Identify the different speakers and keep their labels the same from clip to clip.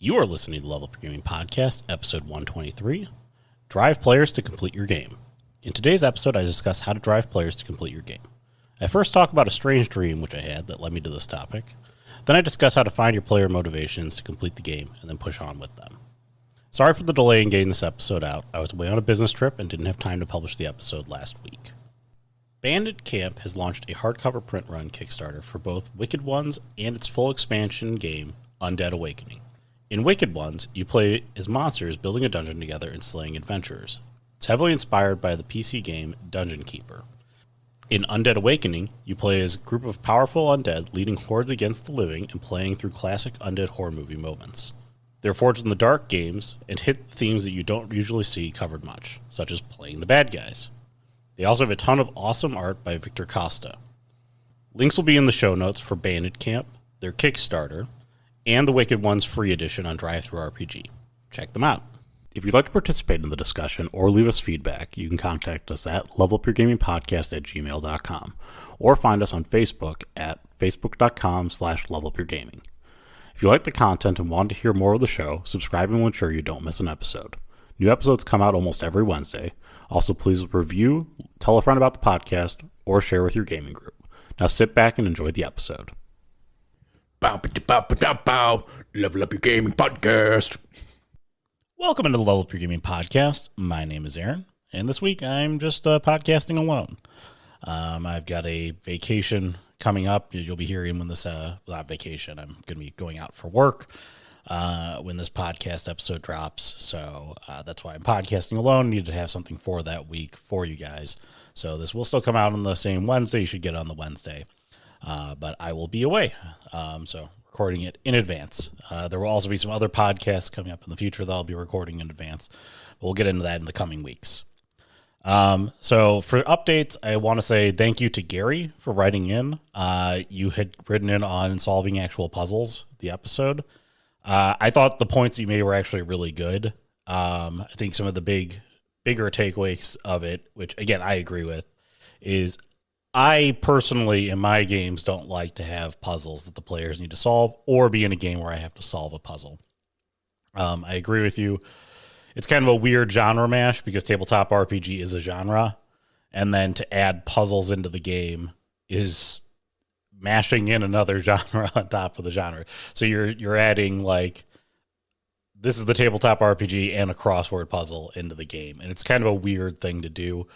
Speaker 1: You are listening to the Level Up Your Gaming Podcast, episode 123, Drive Players to Complete Your Game. In today's episode, I discuss how to drive players to complete your game. I first talk about a strange dream which I had that led me to this topic. Then I discuss how to find your player motivations to complete the game and then push on with them. Sorry for the delay in getting this episode out. I was away on a business trip and didn't have time to publish the episode last week. Bandit Camp has launched a hardcover print run Kickstarter for both Wicked Ones and its full expansion game, Undead Awakening. In Wicked Ones, you play as monsters building a dungeon together and slaying adventurers. It's heavily inspired by the PC game Dungeon Keeper. In Undead Awakening, you play as a group of powerful undead leading hordes against the living and playing through classic undead horror movie moments. They're forged in the dark games and hit themes that you don't usually see covered much, such as playing the bad guys. They also have a ton of awesome art by Victor Costa. Links will be in the show notes for Bandit Camp, their Kickstarter, and the Wicked Ones free edition on DriveThruRPG. Check them out. If you'd like to participate in the discussion or leave us feedback, you can contact us at levelupyourgamingpodcast@gmail.com or find us on Facebook at facebook.com/levelupyourgaming. If you like the content and want to hear more of the show, subscribing will ensure you don't miss an episode. New episodes come out almost every Wednesday. Also, please review, tell a friend about the podcast, or share with your gaming group. Now sit back and enjoy the episode.
Speaker 2: Bow, Level Up Your Gaming Podcast.
Speaker 1: Welcome into the Level Up Your Gaming Podcast. My name is Aaron, and this week I'm just podcasting alone. I've got a vacation coming up. You'll be hearing when this, not vacation, I'm going to be going out for work when this podcast episode drops. So that's why I'm podcasting alone. Need to have something for that week for you guys. So this will still come out on the same Wednesday. You should get it on the Wednesday. But I will be away, so recording it in advance. There will also be some other podcasts coming up in the future that I'll be recording in advance. But we'll get into that in the coming weeks. So for updates, I want to say thank you to Gary for writing in. You had written in on solving actual puzzles, the episode. I thought the points you made were actually really good. I think some of the bigger takeaways of it, which again, I agree with, is I personally, in my games, don't like to have puzzles that the players need to solve or be in a game where I have to solve a puzzle. I agree with you. It's kind of a weird genre mash because tabletop RPG is a genre, and then to add puzzles into the game is mashing in another genre on top of the genre. So you're adding, like, this is the tabletop RPG and a crossword puzzle into the game. And it's kind of a weird thing to do.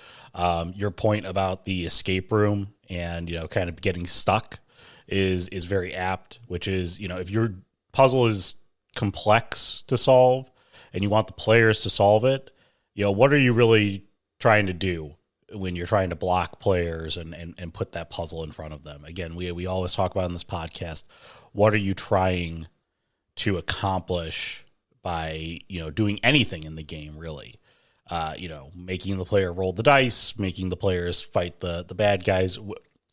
Speaker 1: Your point about the escape room and, kind of getting stuck is very apt, which is, if your puzzle is complex to solve and you want the players to solve it, what are you really trying to do when you're trying to block players and put that puzzle in front of them? Again, we always talk about in this podcast, what are you trying to accomplish by, doing anything in the game, really? Making the player roll the dice, making the players fight the bad guys.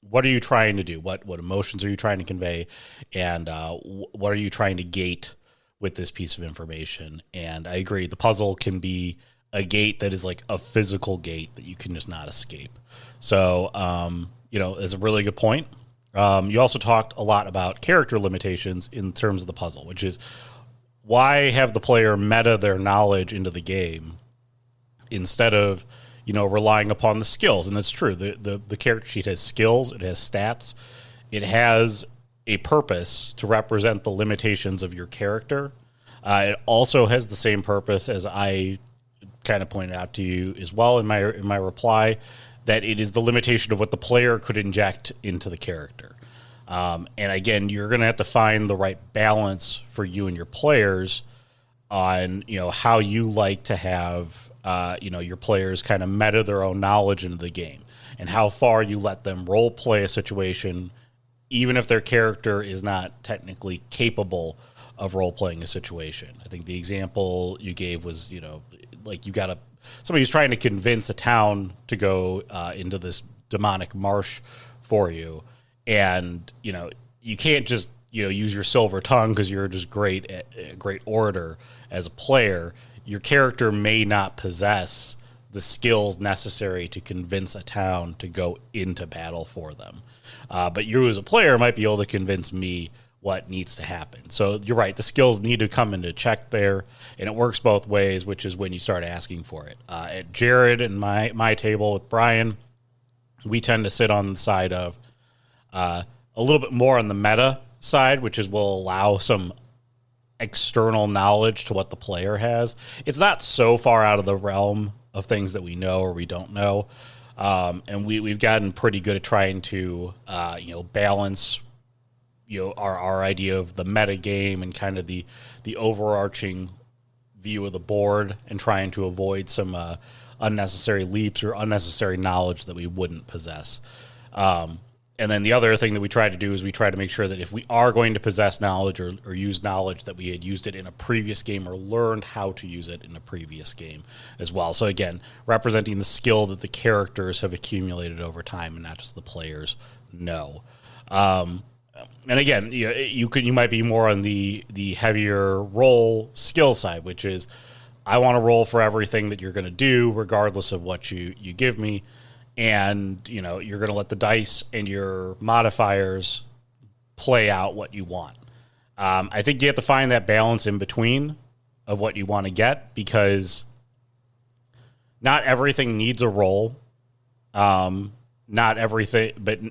Speaker 1: What are you trying to do? What emotions are you trying to convey? And what are you trying to gate with this piece of information? And I agree, the puzzle can be a gate that is like a physical gate that you can just not escape. So, it's a really good point. You also talked a lot about character limitations in terms of the puzzle, which is, why have the player meta their knowledge into the game instead of, relying upon the skills? And that's true. The character sheet has skills. It has stats. It has a purpose to represent the limitations of your character. It also has the same purpose, as I kind of pointed out to you as well in my reply, that it is the limitation of what the player could inject into the character. And again, you're going to have to find the right balance for you and your players on, how you like to have, your players kind of meta their own knowledge into the game, and how far you let them role play a situation, even if their character is not technically capable of role playing a situation. I think the example you gave was, like you got somebody who's trying to convince a town to go into this demonic marsh for you. And, you can't just, use your silver tongue because you're just a great orator as a player. Your character may not possess the skills necessary to convince a town to go into battle for them. But you as a player might be able to convince me what needs to happen. So you're right, the skills need to come into check there, and it works both ways, which is when you start asking for it. At Jared and my table with Brian, we tend to sit on the side of a little bit more on the meta side, which is will allow some external knowledge to what the player has. It's not so far out of the realm of things that we know or we don't know. And we've gotten pretty good at trying to, balance, our idea of the meta game and kind of the overarching view of the board, and trying to avoid some unnecessary leaps or unnecessary knowledge that we wouldn't possess. And then the other thing that we try to do is we try to make sure that if we are going to possess knowledge or use knowledge, that we had used it in a previous game or learned how to use it in a previous game as well. So again, representing the skill that the characters have accumulated over time and not just the players know. And again, you might be more on the heavier roll skill side, which is I want to roll for everything that you're going to do, regardless of what you give me. And, you're going to let the dice and your modifiers play out what you want. I think you have to find that balance in between of what you want to get, because not everything needs a roll. Not everything, but,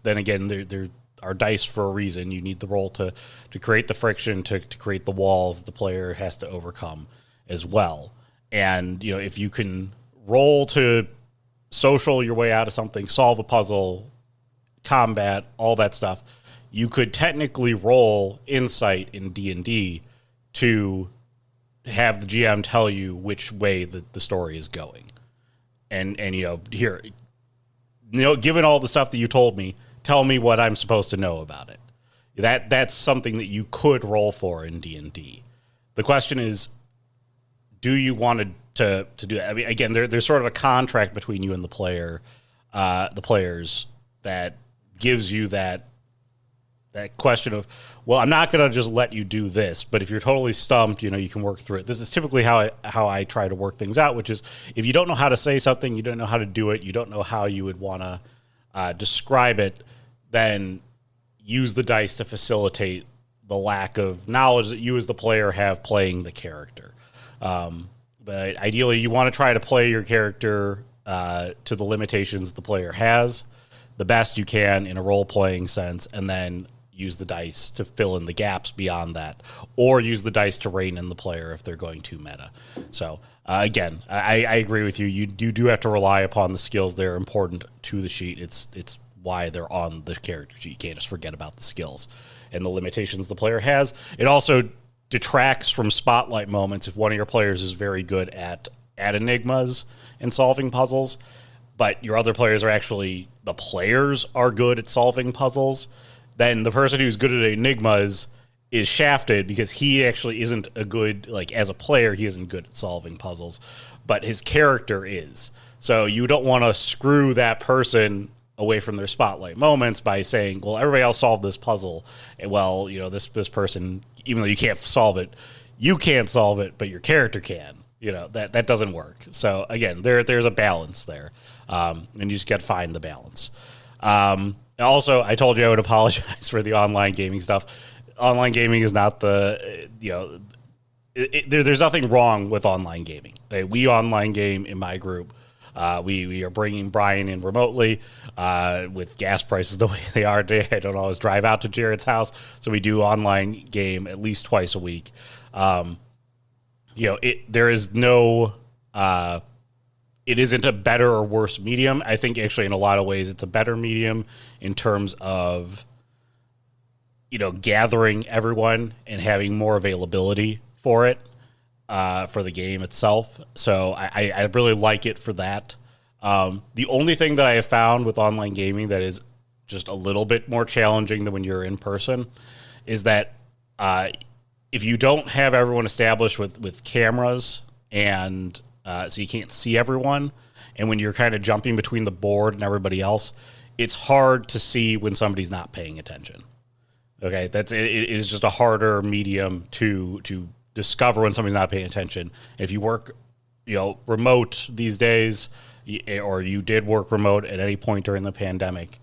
Speaker 1: then again, there are dice for a reason. You need the roll to create the friction, to create the walls that the player has to overcome as well. And, if you can roll to social your way out of something, solve a puzzle, combat, all that stuff, you could technically roll insight in D&D to have the GM tell you which way the story is going. And here, given all the stuff that you told me, tell me what I'm supposed to know about it. That's something that you could roll for in D&D. The question is, do you want to do that? I mean, again, there's sort of a contract between you and the players, that gives you that question of, well, I'm not going to just let you do this, but if you're totally stumped, you can work through it. This is typically how I try to work things out, which is if you don't know how to say something, you don't know how to do it, you don't know how you would want to describe it, then use the dice to facilitate the lack of knowledge that you as the player have playing the character. But ideally, you want to try to play your character to the limitations the player has, the best you can in a role-playing sense, and then use the dice to fill in the gaps beyond that, or use the dice to rein in the player if they're going too meta. So, again, I agree with you. You do have to rely upon the skills. They're important to the sheet. It's why they're on the character sheet. You can't just forget about the skills and the limitations the player has. It also detracts from spotlight moments if one of your players is very good at enigmas and solving puzzles, but your other players are actually, the players are good at solving puzzles, then the person who's good at enigmas is shafted because he actually isn't a good, as a player, he isn't good at solving puzzles, but his character is. So you don't want to screw that person away from their spotlight moments by saying, well, everybody else solved this puzzle. And, well, this person, even though you can't solve it, you can't solve it, but your character can. That doesn't work. So again, there's a balance there. And you just got to find the balance. Also, I told you I would apologize for the online gaming stuff. Online gaming is not there's nothing wrong with online gaming. We online game in my group. We are bringing Brian in remotely with gas prices the way they are today. I don't always drive out to Jared's house, so we do online game at least twice a week. There is no, it isn't a better or worse medium. I think actually in a lot of ways it's a better medium in terms of, gathering everyone and having more availability for it. For the game itself. So I really like it for that. The only thing that I have found with online gaming that is just a little bit more challenging than when you're in person is that if you don't have everyone established with cameras and so you can't see everyone, and when you're kind of jumping between the board and everybody else, it's hard to see when somebody's not paying attention. Okay, it is just a harder medium to discover when somebody's not paying attention. If you work, remote these days, or you did work remote at any point during the pandemic,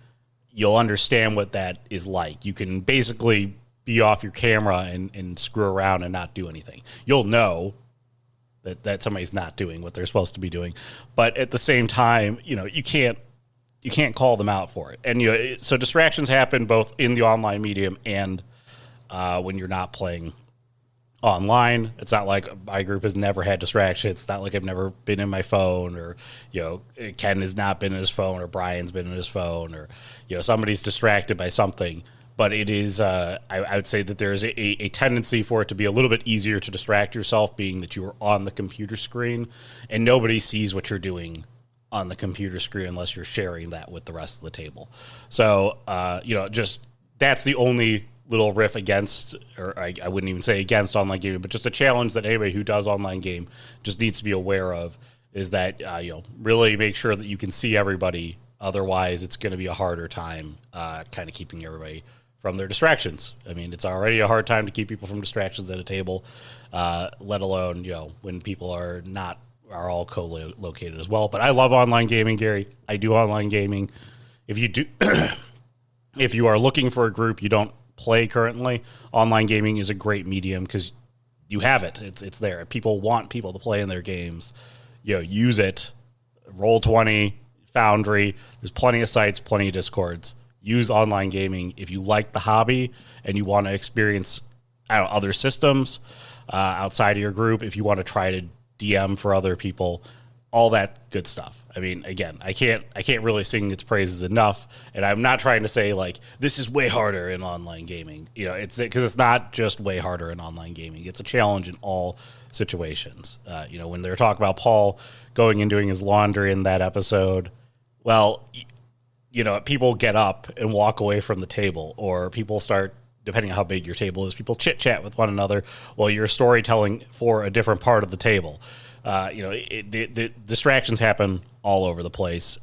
Speaker 1: you'll understand what that is like. You can basically be off your camera and screw around and not do anything. You'll know that somebody's not doing what they're supposed to be doing. But at the same time, you can't call them out for it. And so distractions happen both in the online medium and when you're not playing online. It's not like my group has never had distractions. It's not like I've never been in my phone, or Ken has not been in his phone, or Brian's been in his phone, or somebody's distracted by something. But it is I would say that there's a tendency for it to be a little bit easier to distract yourself, being that you are on the computer screen and nobody sees what you're doing on the computer screen unless you're sharing that with the rest of the table. So just that's the only little riff against, or I wouldn't even say against online gaming, but just a challenge that anybody who does online game just needs to be aware of, is that really make sure that you can see everybody. Otherwise, it's going to be a harder time kind of keeping everybody from their distractions. I mean, it's already a hard time to keep people from distractions at a table, let alone when people are all co-located as well. But I love online gaming, Gary. I do online gaming. If you are looking for a group you don't play currently, online gaming is a great medium because you have it. It's there. People want people to play in their games. Use it. Roll20, Foundry. There's plenty of sites, plenty of Discords. Use online gaming if you like the hobby and you want to experience other systems outside of your group. If you want to try to DM for other people, all that good stuff. I mean, again, I can't really sing its praises enough, and I'm not trying to say like this is way harder in online gaming. It's because it's not just way harder in online gaming. It's a challenge in all situations. When they're talking about Paul going and doing his laundry in that episode, well, people get up and walk away from the table, or people start, depending on how big your table is, people chit chat with one another while you're storytelling for a different part of the table. The distractions happen all over the place.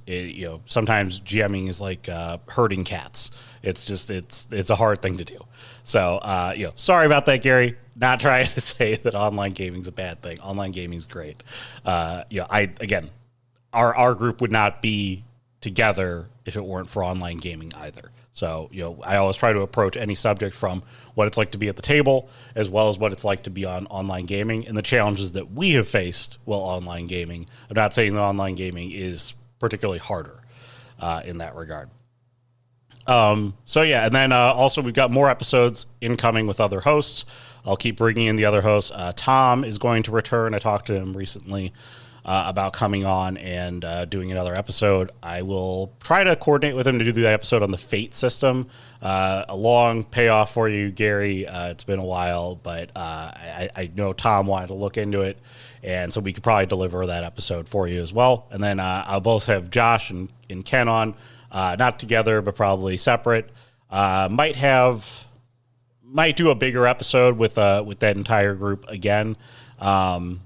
Speaker 1: Sometimes GMing is like herding cats. It's a hard thing to do. So, sorry about that, Gary. Not trying to say that online gaming is a bad thing. Online gaming is great. Our group would not be together if it weren't for online gaming either. So, I always try to approach any subject from what it's like to be at the table, as well as what it's like to be on online gaming and the challenges that we have faced while online gaming. I'm not saying that online gaming is particularly harder in that regard. And then also we've got more episodes incoming with other hosts. I'll keep bringing in the other hosts. Tom is going to return. I talked to him recently about coming on and doing another episode. I will try to coordinate with him to do the episode on the Fate system. A long payoff for you, Gary. It's been a while, but I know Tom wanted to look into it, and so we could probably deliver that episode for you as well. And then I'll both have Josh and Ken on, not together, but probably separate. Might do a bigger episode with that entire group again. We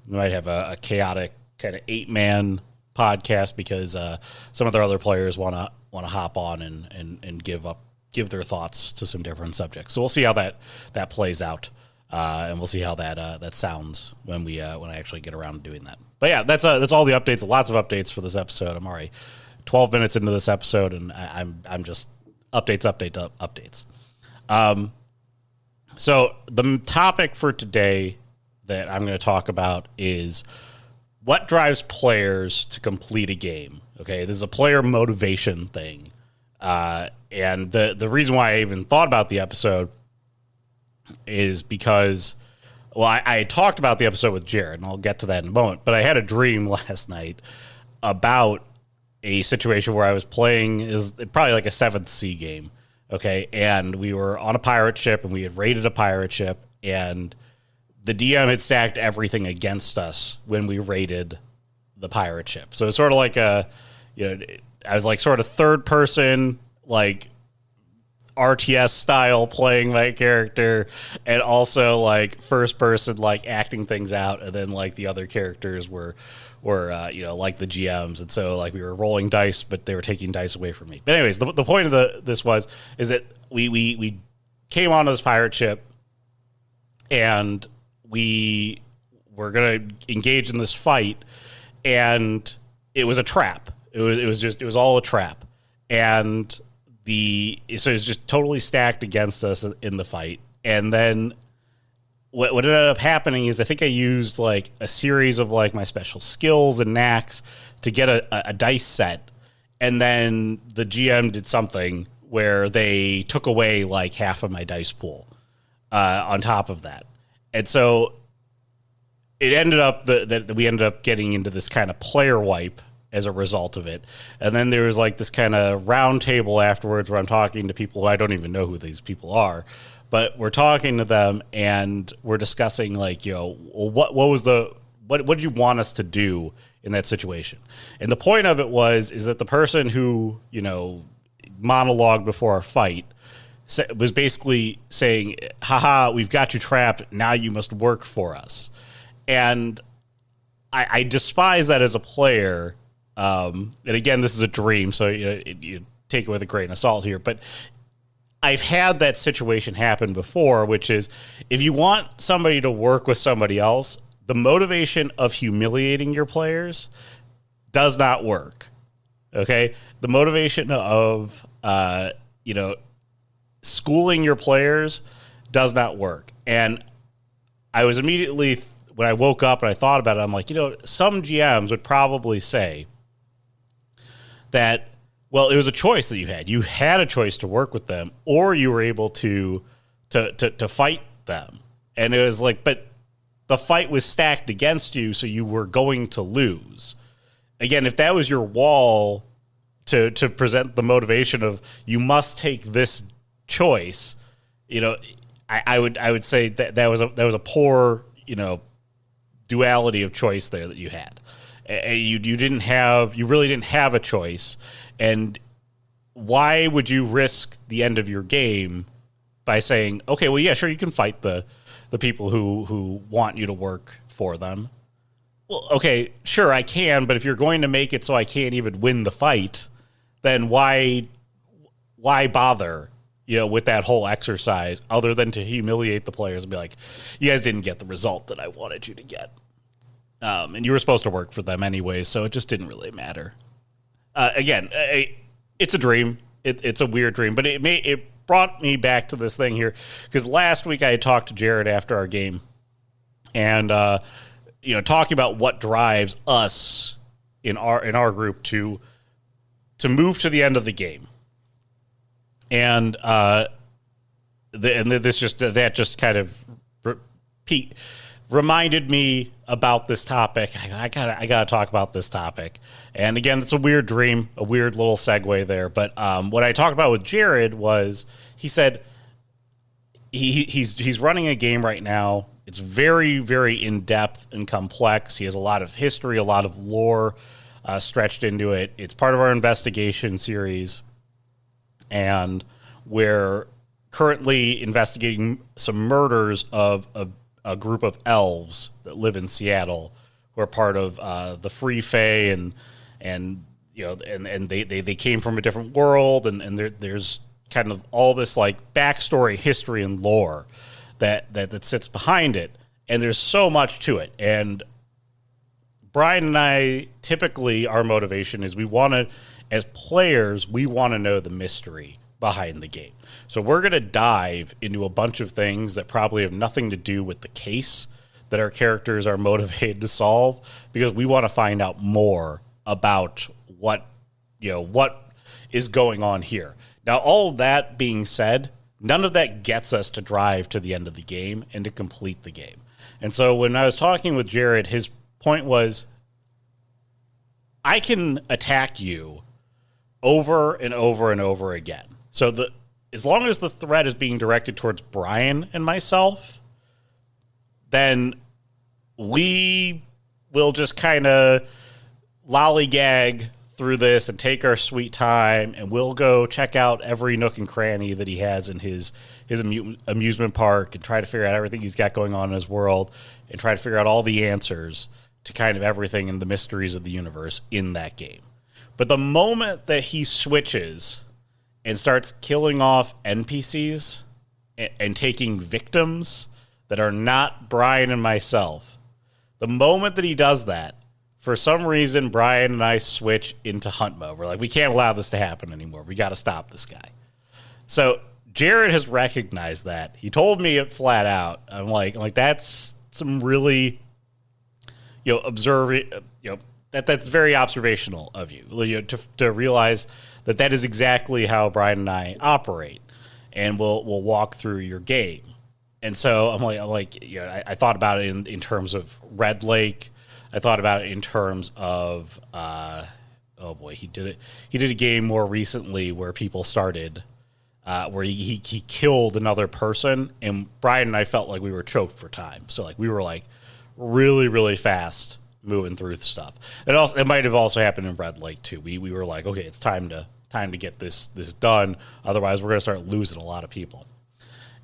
Speaker 1: might have a chaotic kind of 8-man podcast because some of their other players want to hop on and give their thoughts to some different subjects. So we'll see how that plays out, and we'll see how that sounds when I actually get around to doing that. But yeah, that's all the updates. Lots of updates for this episode. I'm already 12 minutes into this episode, and I'm just updates. So the topic for today that I'm going to talk about is what drives players to complete a game. Okay, this is a player motivation thing. And the reason why I even thought about the episode is because, well, I talked about the episode with Jared, and I'll get to that in a moment, but I had a dream last night about a situation where I was playing is probably like a 7th Sea game. Okay, and we were on a pirate ship, and we had raided a pirate ship, and the DM had stacked everything against us when we raided the pirate ship. So it's sort of like I was like sort of third person, like RTS style playing my character, and also like first person, like acting things out. And then like the other characters were like the GMs. And so like we were rolling dice, but they were taking dice away from me. But anyways, the point of this is that we came onto this pirate ship, and we were going to engage in this fight, and it was a trap. It was all a trap. And so it was just totally stacked against us in the fight. And then what ended up happening is I think I used like a series of like my special skills and knacks to get a dice set. And then the GM did something where they took away like half of my dice pool on top of that. And so it ended up that we ended up getting into this kind of player wipe as a result of it. And then there was like this kind of round table afterwards where I'm talking to people who I don't even know who these people are, but we're talking to them and we're discussing like, what did you want us to do in that situation? And the point of it is that the person who, monologued before our fight was basically saying, haha, we've got you trapped. Now you must work for us. And I despise that as a player. And again, this is a dream, so you take it with a grain of salt here. But I've had that situation happen before, which is if you want somebody to work with somebody else, the motivation of humiliating your players does not work. Okay? The motivation of, schooling your players does not work. And I was immediately, when I woke up and I thought about it, I'm like, some GMs would probably say that, well, it was a choice that you had. You had a choice to work with them, or you were able to fight them. And it was like, but the fight was stacked against you, so you were going to lose. Again, if that was your wall to present the motivation of you must take this choice, I would say that was a poor, duality of choice there that you had. You really didn't have a choice. And why would you risk the end of your game by saying, okay, well, yeah, sure, you can fight the people who want you to work for them. Well, okay, sure, I can, but if you're going to make it so I can't even win the fight, then why bother, with that whole exercise other than to humiliate the players and be like, you guys didn't get the result that I wanted you to get. And you were supposed to work for them anyway, so it just didn't really matter. Again, it's a dream. It's a weird dream, but it brought me back to this thing here because last week I had talked to Jared after our game, and talking about what drives us in our group to move to the end of the game, and this just kind of reminded me about this topic. I gotta talk about this topic. And again, it's a weird dream, a weird little segue there. But what I talked about with Jared was he said he's running a game right now. It's very, very in-depth and complex. He has a lot of history, a lot of lore stretched into it. It's part of our investigation series. And we're currently investigating some murders of a group of elves that live in Seattle who are part of the Free Fae, and they came from a different world, and there's kind of all this like backstory, history, and lore that sits behind it, and there's so much to it. And Brian and I, typically our motivation is as players, we want to know the mystery behind the game. So we're going to dive into a bunch of things that probably have nothing to do with the case that our characters are motivated to solve, because we want to find out more about what is going on here. Now, all that being said, none of that gets us to drive to the end of the game and to complete the game. And so when I was talking with Jared, his point was, I can attack you over and over and over again. So as long as the threat is being directed towards Brian and myself, then we will just kind of lollygag through this and take our sweet time, and we'll go check out every nook and cranny that he has in his amusement park and try to figure out everything he's got going on in his world and try to figure out all the answers to kind of everything and the mysteries of the universe in that game. But the moment that he switches and starts killing off NPCs and taking victims that are not Brian and myself, the moment that he does that, for some reason, Brian and I switch into hunt mode. We're like, we can't allow this to happen anymore. We got to stop this guy. So Jared has recognized that. He told me it flat out. I'm like that's some really, observing, that's very observational of you, to realize that is exactly how Brian and I operate, and we'll walk through your game. And so I thought about it in terms of Red Lake. I thought about it in terms of, he did a game more recently where people started, where he killed another person, and Brian and I felt like we were choked for time. So we were really, really fast moving through stuff. It might have also happened in Red Lake too. We were like, okay, it's time to get this done. Otherwise, we're going to start losing a lot of people.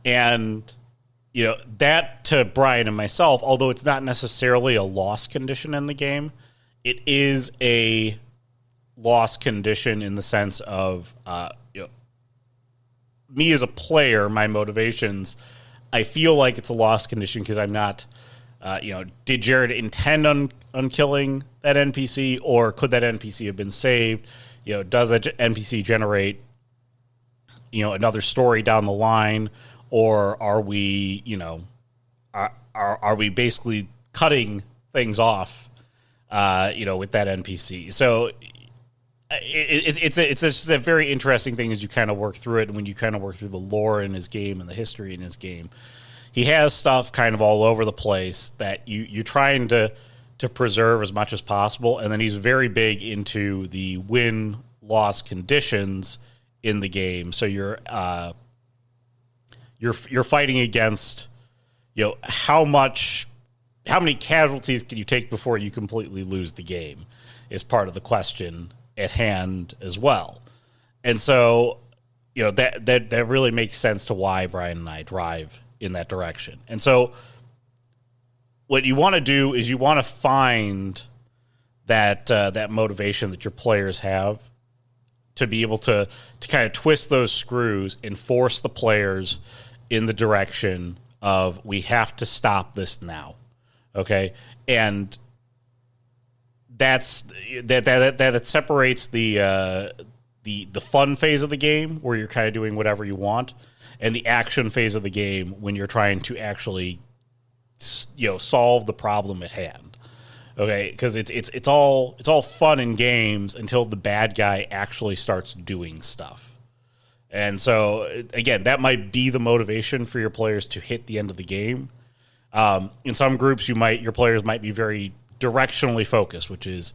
Speaker 1: And that to Brian and myself, although it's not necessarily a loss condition in the game, it is a loss condition in the sense of, me as a player, my motivations, I feel like it's a loss condition because I'm not, did Jared intend on killing that NPC, or could that NPC have been saved? Does that NPC generate, another story down the line? Or are we, are we basically cutting things off, with that NPC? So it's just a very interesting thing as you kind of work through it, and when you kind of work through the lore in his game and the history in his game. He has stuff kind of all over the place that you're trying to preserve as much as possible, and then he's very big into the win-loss conditions in the game. So you're fighting against, how many casualties can you take before you completely lose the game is part of the question at hand as well. And so, that really makes sense to why Brian and I drive in that direction. And so what you want to do is you want to find that motivation that your players have to be able to kind of twist those screws and force the players in the direction of, we have to stop this now. Okay. And that separates the fun phase of the game, where you're kind of doing whatever you want, and the action phase of the game when you're trying to actually, solve the problem at hand. Okay. Cause it's all fun and games until the bad guy actually starts doing stuff. And so, again, that might be the motivation for your players to hit the end of the game. In some groups, your players might be very directionally focused, which is,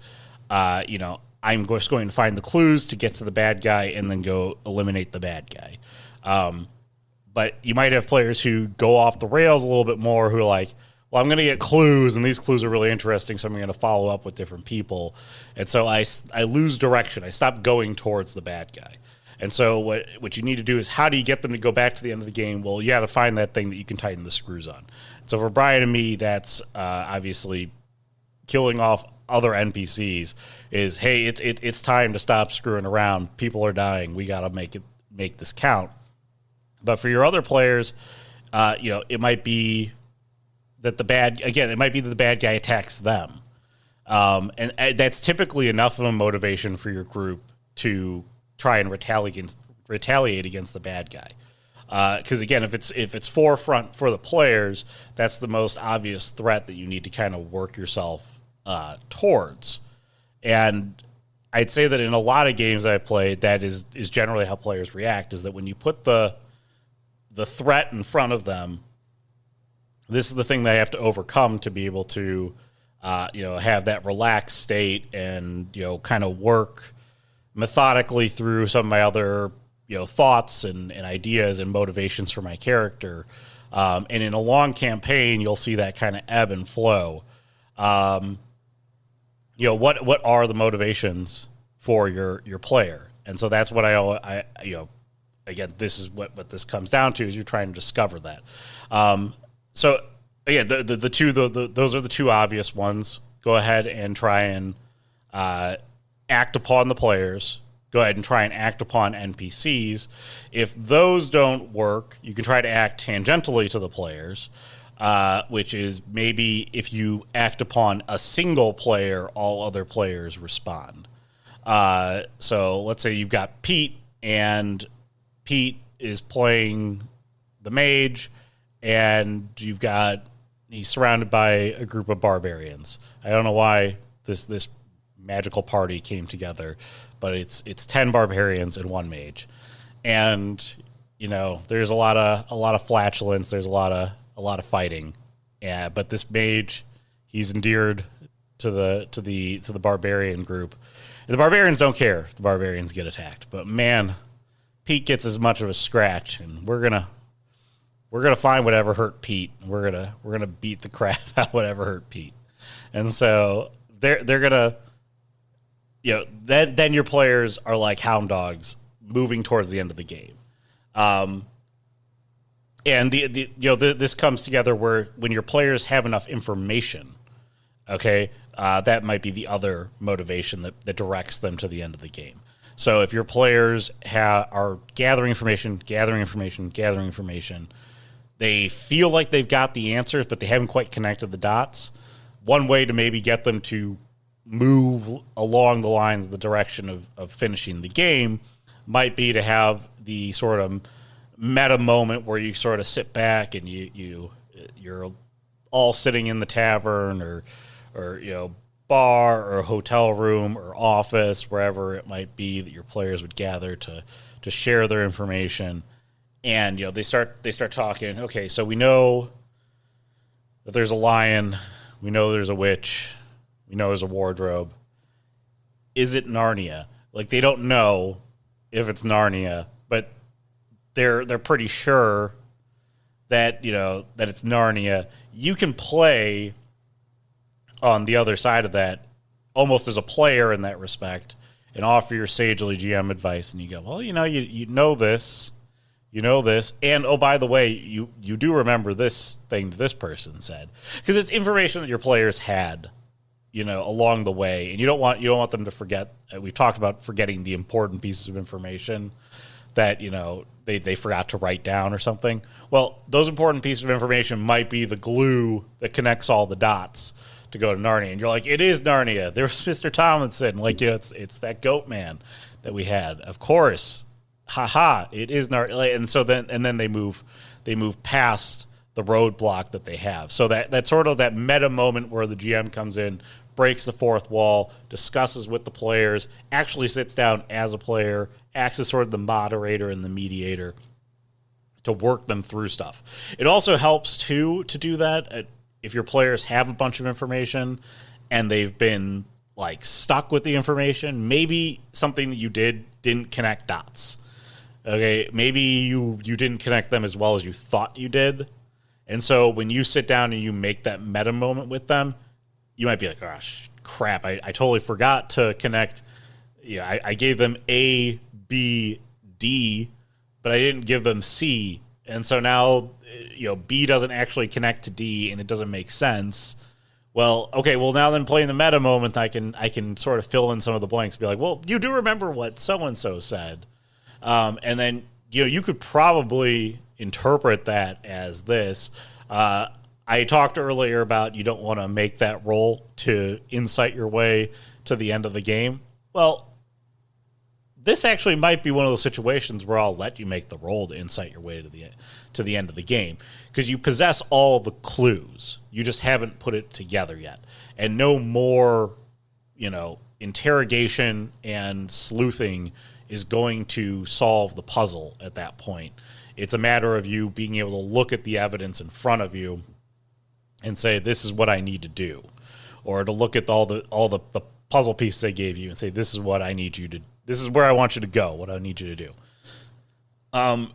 Speaker 1: I'm just going to find the clues to get to the bad guy and then go eliminate the bad guy. But you might have players who go off the rails a little bit more, who are like, well, I'm going to get clues, and these clues are really interesting, so I'm going to follow up with different people. And so I lose direction. I stop going towards the bad guy. And so what you need to do is, how do you get them to go back to the end of the game? Well, you got to find that thing that you can tighten the screws on. So for Brian and me, that's obviously killing off other NPCs. Is, hey, it's time to stop screwing around. People are dying. We got to make this count. But for your other players, it might be that the bad guy attacks them, and that's typically enough of a motivation for your group to try and retaliate against the bad guy. Because again, if it's forefront for the players, that's the most obvious threat that you need to kind of work yourself towards. And I'd say that in a lot of games I've played, that is generally how players react, is that when you put the threat in front of them, this is the thing they have to overcome to be able to have that relaxed state and kind of work methodically through some of my other thoughts and ideas and motivations for my character. And in a long campaign, you'll see that kind of ebb and flow. What are the motivations for your player? And so that's what I again, this is what this comes down to, is you're trying to discover that. So again, those are the two obvious ones. Go ahead and try and act upon the players. Go ahead and try and act upon NPCs. If those don't work, you can try to act tangentially to the players, which is maybe if you act upon a single player, all other players respond. So let's say you've got Pete, and Pete is playing the mage, and he's surrounded by a group of barbarians. I don't know why this magical party came together, but it's 10 barbarians and 1 mage. And there's a lot of flatulence, there's a lot of fighting. Yeah, but this mage, he's endeared to the barbarian group. And the barbarians don't care if the barbarians get attacked. But man, Pete gets as much of a scratch, and we're gonna find whatever hurt Pete. And we're gonna beat the crap out of whatever hurt Pete. And so they're gonna, then your players are like hound dogs moving towards the end of the game. And this comes together where when your players have enough information, okay, that might be the other motivation that directs them to the end of the game. So if your players are gathering information, they feel like they've got the answers, but they haven't quite connected the dots. One way to maybe get them to move along the lines, the direction of finishing the game, might be to have the sort of meta moment where you sort of sit back and you're all sitting in the tavern or bar or hotel room or office, wherever it might be that your players would gather to share their information. And they start talking. Okay, so we know that there's a lion, we know there's a witch, we know there's a wardrobe. Is it Narnia? Like, they don't know if it's Narnia, but they're pretty sure that that it's Narnia. You can play on the other side of that, almost as a player in that respect, and offer your sagely GM advice. And you go, well, you know this, and oh, by the way, you do remember this thing that this person said, because it's information that your players had, along the way, and you don't want them to forget. We've talked about forgetting the important pieces of information that they forgot to write down or something. Well, those important pieces of information might be the glue that connects all the dots to go to Narnia. And you're like, it is Narnia. There's Mr. Tomlinson. Like, it's that goat man that we had. Of course. Haha, it is Narnia. And so then they move past the roadblock that they have. So that sort of that meta moment where the GM comes in, breaks the fourth wall, discusses with the players, actually sits down as a player, acts as sort of the moderator and the mediator to work them through stuff. It also helps, too, to do that if your players have a bunch of information and they've been, like, stuck with the information. Maybe something that you didn't connect dots. Okay, maybe you didn't connect them as well as you thought you did. And so when you sit down and you make that meta moment with them, you might be like, gosh, crap, I totally forgot to connect. I gave them A, B, D, but I didn't give them C. And so now, B doesn't actually connect to D, and it doesn't make sense. Well, okay, now then playing the meta moment, I can sort of fill in some of the blanks, be like, well, you do remember what so-and-so said. And then, you could probably interpret that as this. I talked earlier about you don't want to make that roll to insight your way to the end of the game. Well, this actually might be one of those situations where I'll let you make the roll to insight your way to the end of the game, because you possess all the clues. You just haven't put it together yet. And no more, interrogation and sleuthing is going to solve the puzzle at that point. It's a matter of you being able to look at the evidence in front of you and say, this is what I need to do. Or to look at all the puzzle pieces I gave you and say, this is what I need you to, this is where I want you to go, what I need you to do. And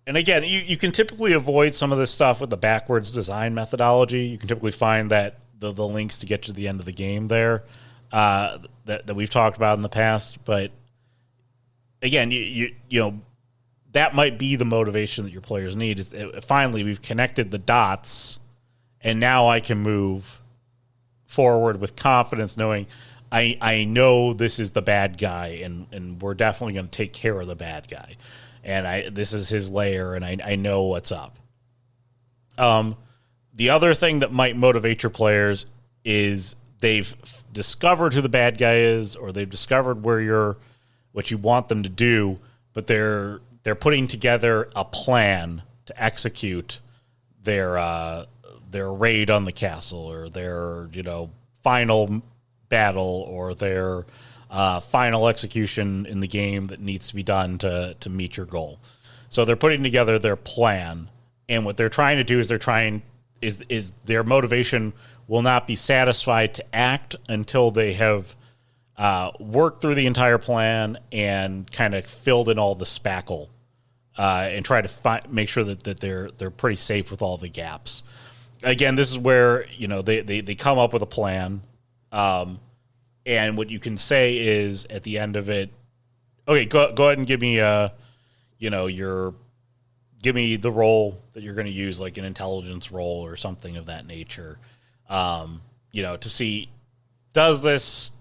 Speaker 1: again, you can typically avoid some of this stuff with the backwards design methodology. You can typically find that the links to get to the end of the game there that we've talked about in the past. But again, you that might be the motivation that your players need. Is finally, we've connected the dots, and now I can move forward with confidence, knowing I know this is the bad guy, and we're definitely going to take care of the bad guy. And this is his lair, and I know what's up. The other thing that might motivate your players is they've discovered who the bad guy is, or they've discovered what you want them to do, but they're they're putting together a plan to execute their raid on the castle, or their final battle, or their final execution in the game that needs to be done to meet your goal. So they're putting together their plan, and what they're trying to do is is their motivation will not be satisfied to act until they have worked through the entire plan and kind of filled in all the spackle, and try to make sure that they're pretty safe with all the gaps. Again, this is where they come up with a plan, and what you can say is at the end of it, okay, go ahead and give me give me the role that you're going to use, like an intelligence role or something of that nature, to see, does this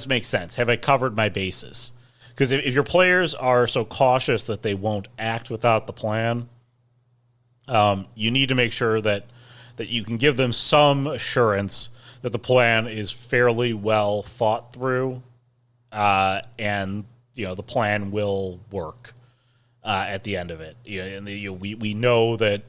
Speaker 1: make sense? Have I covered my bases? Because if your players are so cautious that they won't act without the plan, you need to make sure that you can give them some assurance that the plan is fairly well thought through, and the plan will work at the end of it. We know that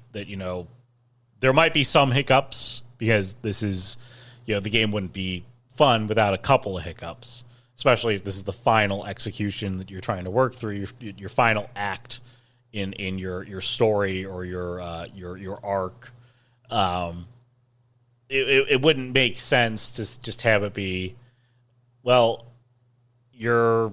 Speaker 1: there might be some hiccups, because this is the game wouldn't be fun without a couple of hiccups, especially if this is the final execution that you're trying to work through, your final act in your story or your arc. It wouldn't make sense to just have it be, well, it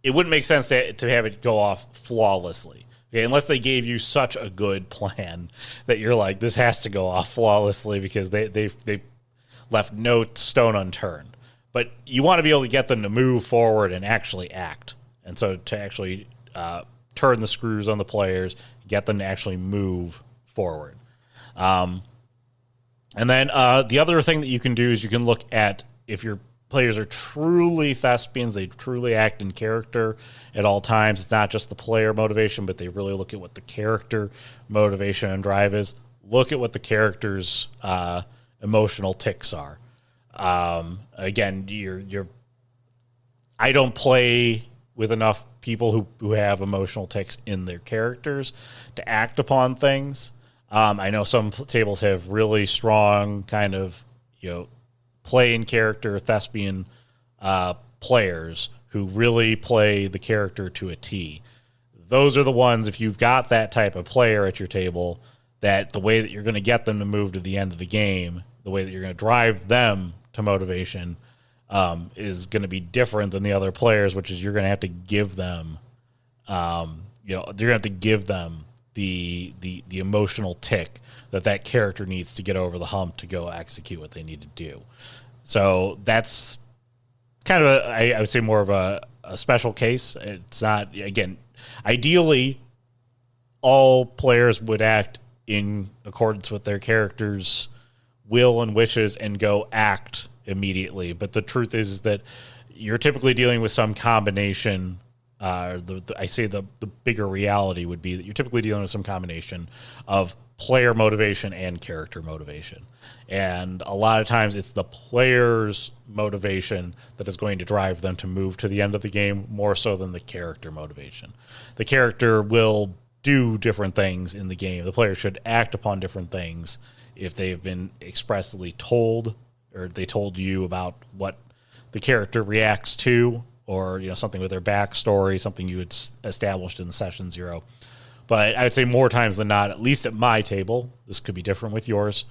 Speaker 1: wouldn't make sense to have it go off flawlessly. Okay, unless they gave you such a good plan that you're like, this has to go off flawlessly because they've left no stone unturned. But you want to be able to get them to move forward and actually act. And so to actually turn the screws on the players, get them to actually move forward. And then the other thing that you can do is you can look at if your players are truly thespians, they truly act in character at all times. It's not just the player motivation, but they really look at what the character motivation and drive is. Look at what the character's emotional tics are. Again, I don't play with enough people who have emotional tics in their characters to act upon things. I know some tables have really strong kind of, play in character thespian players who really play the character to a T. Those are the ones, if you've got that type of player at your table, that the way that you're going to get them to move to the end of the game, the way that you're going to drive them to motivation, is going to be different than the other players, which is you're going to have to give them, you're going to have to give them the emotional tick that character needs to get over the hump to go execute what they need to do. So that's kind of I would say more of a special case. It's not, again, ideally all players would act in accordance with their character's will and wishes and go act immediately. But the truth is that you're typically dealing with some combination. I say the bigger reality would be that you're typically dealing with some combination of player motivation and character motivation. And a lot of times it's the player's motivation that is going to drive them to move to the end of the game more so than the character motivation. The character will do different things in the game. The player should act upon different things if they've been expressly told, or they told you about what the character reacts to, or something with their backstory, something you had established in session 0. But I would say more times than not, at least at my table, this could be different with yours,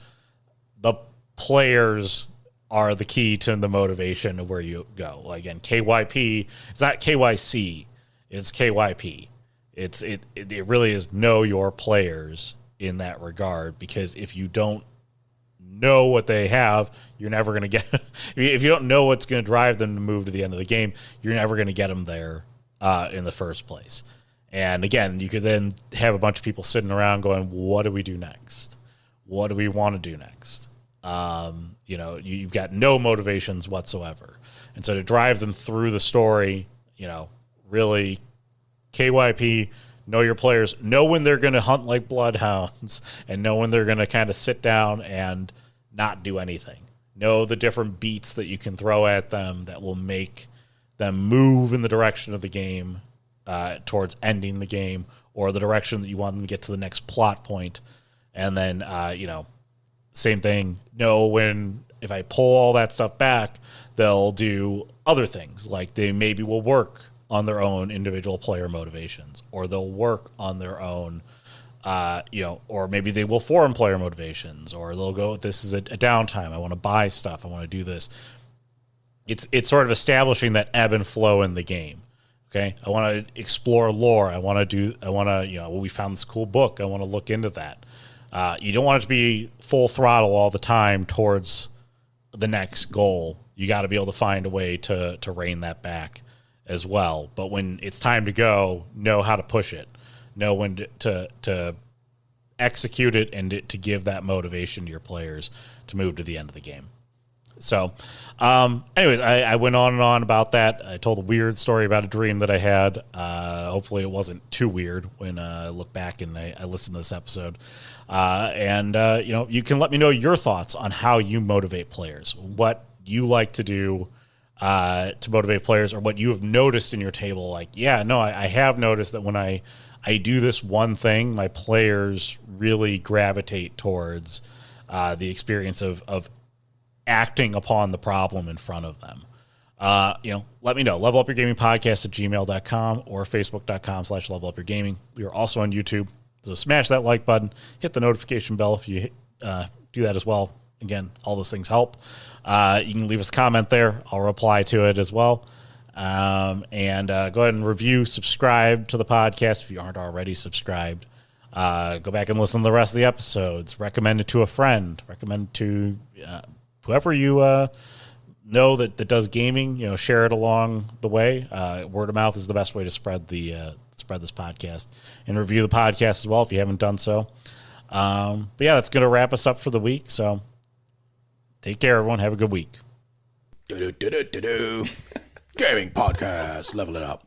Speaker 1: the players are the key to the motivation of where you go. Again, KYP, it's not KYC, it's KYP. It really is know your players in that regard, because if you don't know what they have, you're never going to get if you don't know what's going to drive them to move to the end of the game, you're never going to get them there in the first place. And again, you could then have a bunch of people sitting around going, what do we do next? What do we want to do next? You've got no motivations whatsoever. And so to drive them through the story, really KYP, know your players, know when they're going to hunt like bloodhounds, and know when they're going to kind of sit down and not do anything. Know the different beats that you can throw at them that will make them move in the direction of the game towards ending the game, or the direction that you want them to get to the next plot point. And then, same thing, know when, if I pull all that stuff back, they'll do other things. Like they maybe will work on their own individual player motivations, or they'll work on their own, or maybe they will form player motivations, or they'll go, this is a downtime. I want to buy stuff. I want to do this. It's sort of establishing that ebb and flow in the game. Okay. I want to explore lore. We found this cool book. I want to look into that. You don't want it to be full throttle all the time towards the next goal. You got to be able to find a way to rein that back as well. But when it's time to go, know how to push it, know when to execute it, and to give that motivation to your players to move to the end of the game. So, anyways, I went on and on about that. I told a weird story about a dream that I had. Hopefully it wasn't too weird when I look back and I listened to this episode. You can let me know your thoughts on how you motivate players, what you like to do to motivate players, or what you have noticed in your table. Like, I have noticed that when I do this one thing, my players really gravitate towards the experience of acting upon the problem in front of them. Let me know. levelupyourgamingpodcast@gmail.com or facebook.com/levelupyourgaming. We are also on YouTube. So smash that like button, hit the notification bell if you do that as well. Again, all those things help. You can leave us a comment there. I'll reply to it as well. Go ahead and review, subscribe to the podcast if you aren't already subscribed. Go back and listen to the rest of the episodes. Recommend it to a friend. Recommend it to whoever you know that does gaming. Share it along the way. Word of mouth is the best way to spread this podcast, and review the podcast as well if you haven't done so. That's going to wrap us up for the week. So take care, everyone. Have a good week.
Speaker 2: Gaming podcast. Level it up.